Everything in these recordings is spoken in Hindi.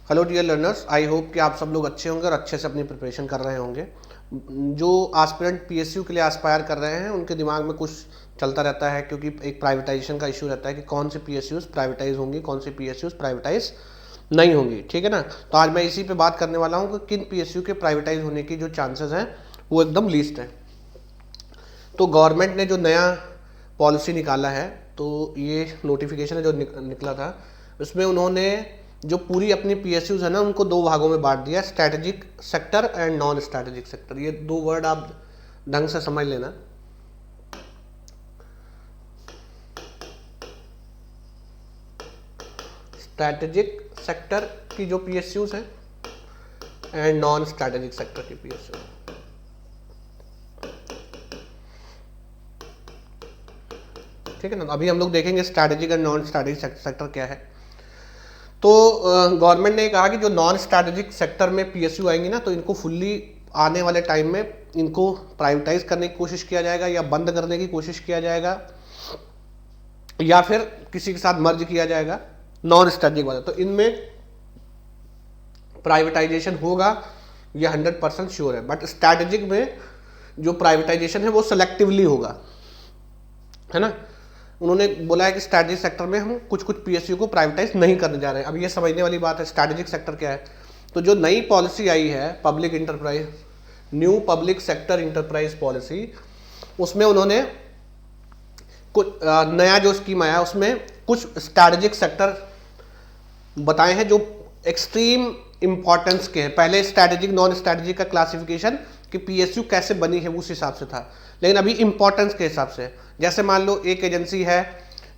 Hello dear learners, I hope कि आप सब लोग अच्छे होंगे और अच्छे से अपनी प्रिपरेशन कर रहे होंगे। जो एस्पिरेंट पीएसयू के लिए एस्पायर कर रहे हैं उनके दिमाग में कुछ चलता रहता है, क्योंकि एक प्राइवेटाइजेशन का इशू रहता है कि कौन सी पीएसयूज प्राइवेटाइज होंगी, कौन सी पीएसयूज प्राइवेटाइज नहीं होंगी। ठीक है ना। तो आज मैं इसी पे बात करने वाला हूँ कि किन पीएसयू के प्राइवेटाइज होने की जो चांसेस हैं वो एकदम लीस्ट है। तो गवर्नमेंट ने जो नया पॉलिसी निकाला है, तो ये नोटिफिकेशन है जो निकला था, उसमें उन्होंने जो पूरी अपनी पीएसयूज है ना उनको दो भागों में बांट दिया, strategic sector and non strategic sector. ये दो वर्ड आप ढंग से समझ लेना। स्ट्रैटेजिक सेक्टर की जो पीएसयूज हैं एंड नॉन स्ट्रैटेजिक सेक्टर की पीएसयू। ठीक है ना। अभी हम लोग देखेंगे strategic and non strategic sector क्या है। तो गवर्नमेंट ने कहा कि जो नॉन स्ट्रैटेजिक सेक्टर में पीएसयू आएंगी ना, तो इनको फुल्ली आने वाले टाइम में इनको प्राइवेटाइज करने की कोशिश किया जाएगा, या बंद करने की कोशिश किया जाएगा, या फिर किसी के साथ मर्ज किया जाएगा नॉन स्ट्रैटेजिक वाला। तो इनमें प्राइवेटाइजेशन होगा, यह 100% श्योर है। बट स्ट्रैटेजिक में जो प्राइवेटाइजेशन है वो सेलेक्टिवली होगा, है ना। उन्होंने बोला है कि स्ट्रैटेजिक सेक्टर में हम कुछ कुछ पीएसयू को प्राइवेटाइज नहीं करने जा रहे हैं। अब ये समझने वाली बात है स्ट्रैटेजिक सेक्टर क्या है। तो जो नई पॉलिसी आई है public enterprise, new public sector enterprise policy, उसमें उन्होंने कुछ नया जो स्कीम आया उसमें कुछ स्ट्रैटेजिक सेक्टर बताए हैं जो एक्सट्रीम इंपॉर्टेंस के हैं। पहले स्ट्रैटेजिक नॉन स्ट्रैटेजिक का क्लासिफिकेशन कि पीएसयू कैसे बनी है उस हिसाब से था, लेकिन अभी इंपॉर्टेंस के हिसाब से। जैसे मान लो एक एजेंसी है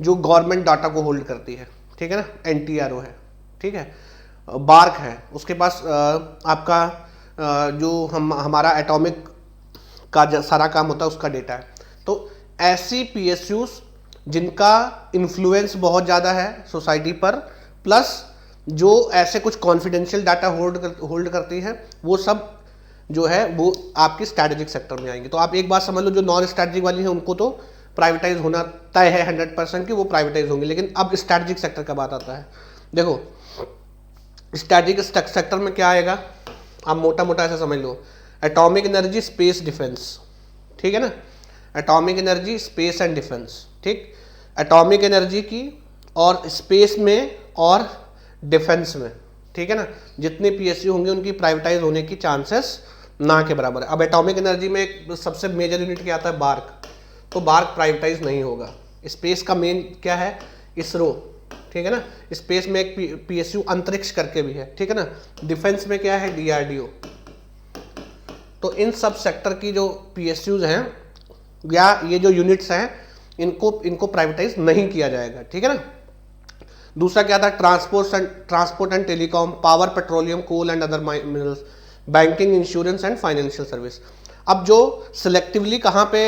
जो गवर्नमेंट डाटा को होल्ड करती है, ठीक है ना, एनटीआरओ है, ठीक है, बार्क है, उसके पास आपका जो हमारा एटॉमिक का सारा काम होता है उसका डेटा है। तो ऐसी पीएसयूज जिनका इन्फ्लुएंस बहुत ज़्यादा है सोसाइटी पर, प्लस जो ऐसे कुछ कॉन्फिडेंशियल डाटा होल्ड करती है, वो सब जो है वो आपकी स्ट्रैटेजिक सेक्टर में आएंगे। तो आप एक बात समझ लो, जो नॉन स्ट्रैटेजिक वाली है उनको तो प्राइवेटाइज होना तय है 100% कि वो प्राइवेटाइज होंगे। लेकिन अब स्ट्रैटेजिक सेक्टर का बात आता है। देखो स्ट्रैटेजिक सेक्टर में क्या आएगा, आप मोटा मोटा ऐसा समझ लो, एटॉमिक एनर्जी, स्पेस, डिफेंस। ठीक है ना, atomic energy, space and defence. ठीक, एटॉमिक एनर्जी की और स्पेस में और डिफेंस में, ठीक है ना, जितने पीएसयू होंगे उनकी प्राइवेटाइज होने की चांसेस ना के बराबर है। अब एटॉमिक एनर्जी में एक सबसे मेजर यूनिट क्या आता है, बार्क। तो बार्क प्राइवेटाइज नहीं होगा। स्पेस का मेन क्या है, इसरो, ठीक है ना। स्पेस में एक पीएसयू अंतरिक्ष करके भी है, ठीक है ना। डिफेंस में क्या है, डीआरडीओ। तो इन सब सेक्टर की जो पीएसयूज हैं या ये जो यूनिट्स हैं, इनको प्राइवेटाइज नहीं किया जाएगा, ठीक है ना। दूसरा क्या था, transport and telecom, power, petroleum, coal and other minerals, banking, insurance and financial service. अब जो सिलेक्टिवली कहाँ पे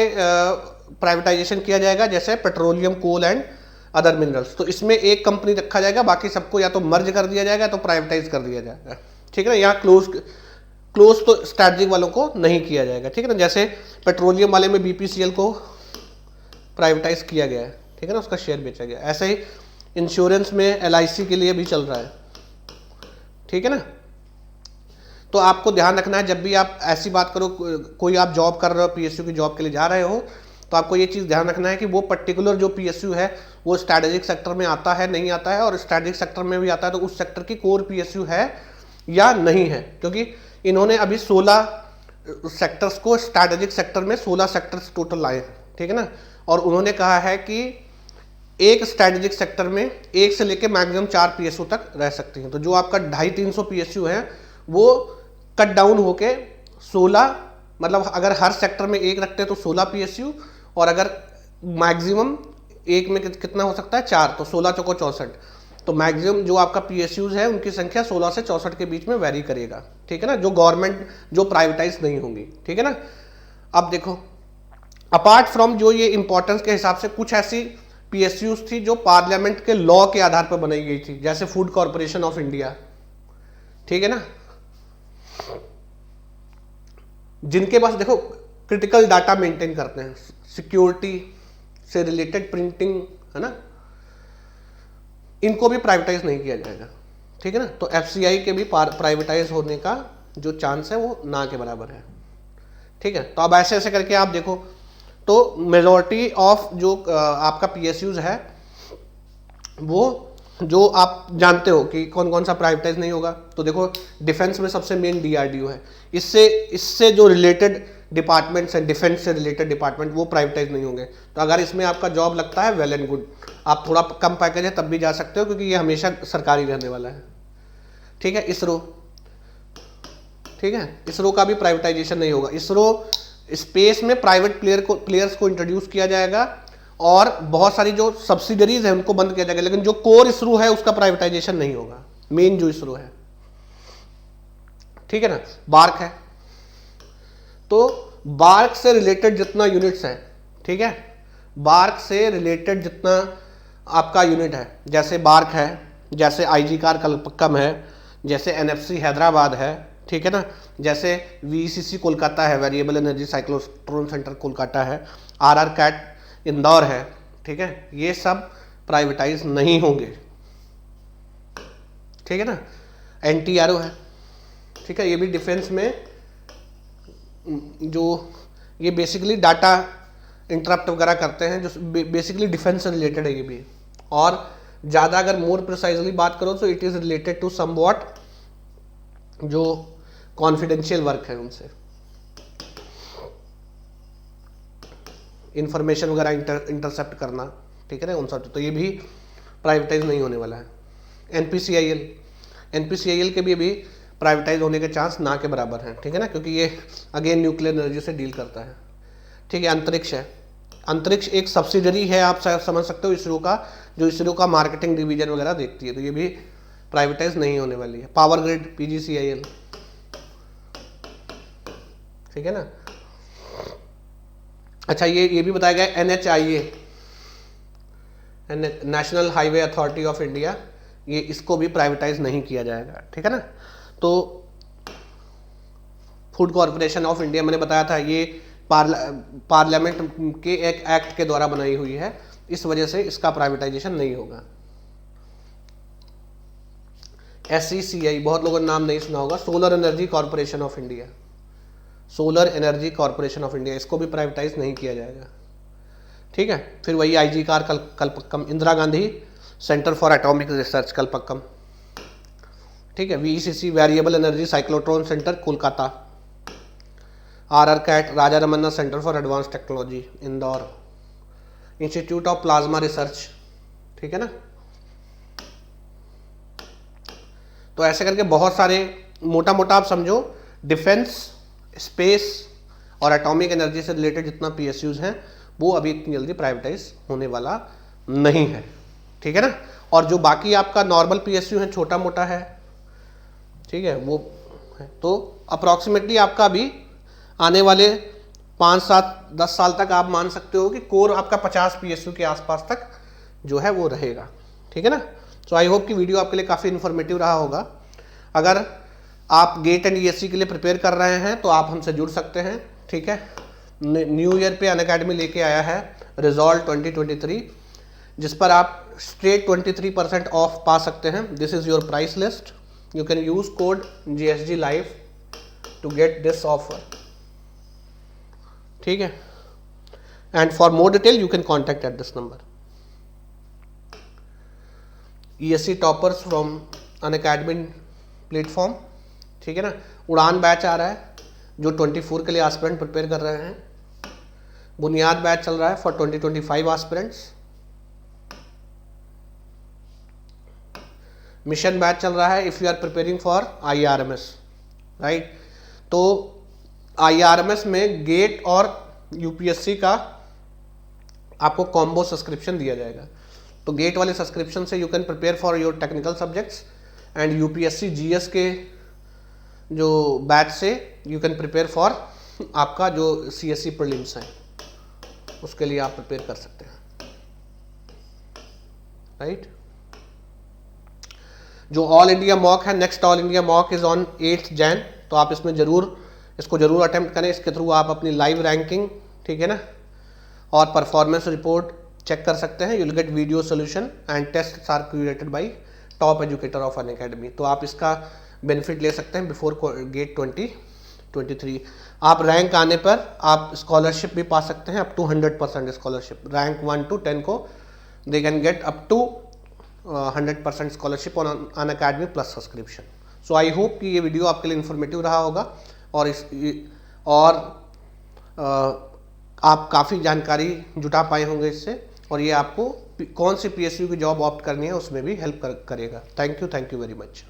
प्राइवेटाइजेशन किया जाएगा, जैसे petroleum, coal and other minerals, तो इसमें एक कंपनी रखा जाएगा, बाकी सबको या तो मर्ज कर दिया जाएगा तो प्राइवेटाइज कर दिया जाएगा, ठीक है ना। यहाँ क्लोज तो स्ट्रैटेजिक वालों को नहीं किया जाएगा, ठीक है ना। जैसे पेट्रोलियम वाले में बीपीसीएल को प्राइवेटाइज किया गया है, ठीक है ना, उसका शेयर बेचा गया। ऐसे ही इंश्योरेंस में एलआईसी के लिए भी चल रहा है, ठीक है ना। तो आपको ध्यान रखना है जब भी आप ऐसी बात करो, कोई आप जॉब कर रहे हो, पीएसयू की जॉब के लिए जा रहे हो, तो आपको ये चीज़ ध्यान रखना है कि वो पर्टिकुलर जो पीएसयू है वो स्ट्रैटेजिक सेक्टर में आता है, नहीं आता है, और स्ट्रैटेजिक सेक्टर में भी आता है तो उस सेक्टर की कोर पीएसयू है या नहीं है। क्योंकि इन्होंने अभी 16 सेक्टर्स को, स्ट्रैटेजिक सेक्टर में 16 सेक्टर्स टोटल लाए, ठीक है ना। और उन्होंने कहा है कि एक स्ट्रैटेजिक सेक्टर में एक से लेकर मैक्सिमम 4 पीएसयू तक रह सकती हैं। तो जो आपका 250-300 पीएसयू है वो कट डाउन होके 16, मतलब अगर हर सेक्टर में एक रखते हैं तो 16 पीएसयू, और अगर मैक्सिमम एक में कितना हो सकता है, 4, तो 16 चौको 64। तो मैक्सिमम जो आपका पीएसयूज है उनकी संख्या 16 से 64 के बीच में वेरी करेगा, ठीक है ना, जो गवर्नमेंट जो प्राइवेटाइज नहीं होंगी, ठीक है ना। अब देखो, अपार्ट फ्रॉम जो ये इंपॉर्टेंस के हिसाब से कुछ ऐसी पीएसयूज थी जो पार्लियामेंट के लॉ के आधार पर बनाई गई थी, जैसे फूड कॉर्पोरेशन ऑफ इंडिया, ठीक है ना, जिनके पास देखो क्रिटिकल डाटा मेंटेन करते हैं, सिक्योरिटी से रिलेटेड प्रिंटिंग, है ना, इनको भी प्राइवेटाइज नहीं किया जाएगा, ठीक है ना। तो FCI के भी प्राइवेटाइज होने का जो चांस है वो ना के बराबर है, ठीक है। तो अब ऐसे ऐसे करके आप देखो, तो मेजॉरिटी ऑफ जो आपका PSUs है वो जो आप जानते हो कि कौन कौन सा प्राइवेटाइज नहीं होगा, तो देखो डिफेंस में सबसे मेन DRDO है। इससे जो रिलेटेड डिपार्टमेंट्स हैं, डिफेंस से रिलेटेड डिपार्टमेंट, वो प्राइवेटाइज नहीं होंगे। तो अगर इसमें आपका जॉब लगता है, वेल एंड गुड, आप थोड़ा कम पैकेज है तब भी जा सकते हो, क्योंकि ये हमेशा सरकारी रहने वाला है, ठीक है। इसरो, ठीक है, इसरो का भी प्राइवेटाइजेशन नहीं होगा। इसरो स्पेस में प्राइवेट प्लेयर्स को इंट्रोड्यूस किया जाएगा और बहुत सारी जो सब्सिडरीज है उनको बंद किया जाएगा, लेकिन जो कोर इसरो है उसका प्राइवेटाइजेशन नहीं होगा, मेन जो इसरो है, ठीक है ना। बार्क है, तो बार्क से रिलेटेड जितना यूनिट्स है, ठीक है, बार्क से रिलेटेड जितना आपका यूनिट है, जैसे बार्क है, जैसे IG कार कलपक्कम है, जैसे NFC हैदराबाद है, ठीक है ना, जैसे VECC कोलकाता है, variable energy cyclotron centre Kolkata है, RR कैट इंदौर है, ठीक है, ये सब प्राइवेटाइज नहीं होंगे, ठीक है ना। NTRO है, ठीक है, ये भी डिफेंस में जो ये बेसिकली डाटा इंटरप्ट वगैरह करते हैं, जो बेसिकली डिफेंस से रिलेटेड है ये भी। और ज़्यादा अगर मोर प्रिसाइजली बात करो तो it is related to somewhat जो कॉन्फिडेंशियल वर्क है, उनसे इंफॉर्मेशन वगैरह इंटरसेप्ट करना, ठीक है ना, उन सब। तो ये भी प्राइवेटाइज नहीं होने वाला है। NPCIL के भी प्राइवेटाइज होने के चांस ना के बराबर हैं, ठीक है ना, क्योंकि ये अगेन न्यूक्लियर एनर्जी से डील करता है, ठीक है। अंतरिक्ष है, अंतरिक्ष एक सब्सिडरी है, आप समझ सकते हो इसरो का, जो इसरो का मार्केटिंग डिवीजन वगैरह देखती है, तो ये भी प्राइवेटाइज नहीं होने वाली है। पावर ग्रिड PGCIL, ठीक है ना। अच्छा, ये भी बताया गया NHIA, national highway authority of India, ये इसको भी प्राइवेटाइज नहीं किया जाएगा, ठीक है ना। तो फूड कॉरपोरेशन ऑफ इंडिया मैंने बताया था, ये पार्लियामेंट के एक एक्ट के द्वारा बनाई हुई है, इस वजह से इसका प्राइवेटाइजेशन नहीं होगा। SECI, बहुत लोगों ने नाम नहीं सुना होगा, solar energy corporation of India, solar energy corporation of India, इसको भी प्राइवेटाइज नहीं किया जाएगा, ठीक है। फिर वही IG car Kalpakkam, Indira Gandhi centre for atomic research Kalpakkam, ठीक है। VECC variable energy cyclotron centre Kolkata, RR cat Raja Ramanna centre for advance technology Indore, institute of plasma research, ठीक है ना। तो ऐसे करके बहुत सारे, मोटा मोटा आप समझो, डिफेंस, स्पेस और एटॉमिक एनर्जी से रिलेटेड जितना PSUs हैं वो अभी इतनी जल्दी प्राइवेटाइज होने वाला नहीं है, ठीक है ना। और जो बाकी आपका नॉर्मल PSU है, छोटा मोटा है, ठीक है, वो है। तो अप्रॉक्सीमेटली आपका अभी आने वाले 5, 7, 10 साल तक आप मान सकते हो कि कोर आपका 50 PSU के आसपास तक जो है वो रहेगा, ठीक है ना। सो आई होप कि वीडियो आपके लिए काफ़ी इन्फॉर्मेटिव रहा होगा। अगर आप गेट एंड ESC के लिए प्रिपेयर कर रहे हैं तो आप हमसे जुड़ सकते हैं, ठीक है। न्यू ईयर पे अनअकैडमी लेके आया है रिजॉल्व 2023, जिस पर आप स्ट्रेट 23% ऑफ पा सकते हैं। This is your price list, you can use code GSG Live to get this offer, ठीक है। And for more detail you can contact at this number. ESC toppers from Unacademy platform, ठीक है ना। उड़ान बैच आ रहा है जो 24 के लिए एस्पिरेंट प्रिपेयर कर रहे हैं। बुनियाद बैच चल रहा है फॉर 2025 एस्पिरेंट्स। मिशन बैच चल रहा है if you are preparing for IRMS, right. तो IRMS में गेट और UPSC का आपको कॉम्बो सब्सक्रिप्शन दिया जाएगा। तो गेट वाले सब्सक्रिप्शन से you can prepare for your technical subjects, and UPSC GS के जो बैच से यू कैन प्रिपेयर फॉर आपका जो CSE प्रीलिम्स है, उसके लिए आप प्रिपेयर कर सकते हैं, राइट। जो ऑल इंडिया मॉक है, next all India mock is on 8 Jain, तो आप इसमें इसको जरूर अटेम्प्ट करें। इसके थ्रू आप अपनी लाइव रैंकिंग, ठीक है ना, और परफॉर्मेंस रिपोर्ट चेक कर सकते हैं। You will get video solution and test are curated by top educator of Unacademy. तो आप इसका बेनिफिट ले सकते हैं बिफोर गेट 2023। आप रैंक आने पर आप स्कॉलरशिप भी पा सकते हैं, up to 100% scholarship. Rank 1 to 10 को they can get up to 100% scholarship on Unacademy plus subscription. So I hope कि ये वीडियो आपके लिए इन्फॉर्मेटिव रहा होगा और आप काफ़ी जानकारी जुटा पाए होंगे इससे, और ये आपको कौन सी PSU की जॉब ऑप्ट करनी है उसमें भी हेल्प करेगा। Thank you very much.